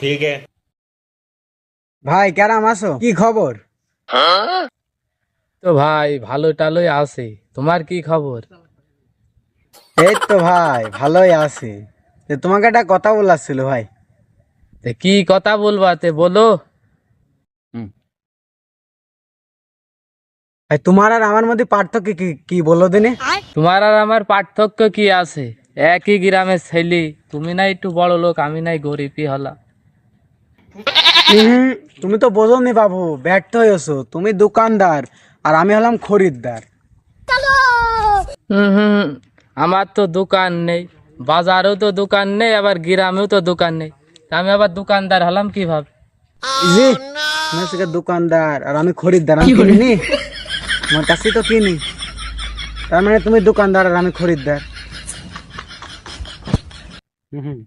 ठीक है। ভাই কেরাম আছো? কি খবর? তো ভাই ভালো টালোই আছে। তোমার কি খবর? এই তো ভাই ভালোই আছি। তোমাকে একটা কথা বলার ছিল ভাই। তে কি কথা বলবা তে বলো। ভাই তোমার আর আমার মধ্যে পার্থক্য কি কি বলো দিনে? তোমার আর আমার পার্থক্য কি আছে? একই গ্রামের ছেলে, তুমি নাই একটু বড় লোক, আমি নাই গরিবই হলাম। হুম, তুমি তো বোঝোনি বাবু, ব্যর্থ হয়েছো। তুমি দোকানদার আর আমি হলাম খরিদ্দার। হুম হুম, আমার তো দোকান নেই, বাজারেও তো দোকান নেই, আবার গ্রামেও তো দোকান নেই, তা আমি আবার দোকানদার হলাম কিভাবে? জি, তুমি হচ্ছে গিয়ে দোকানদার আর আমি খরিদ্দার। আমি কিনি, আমার কাছেই তো কিনি। তার মানে তুমি দোকানদার আর আমি খরিদ্দার। হুম।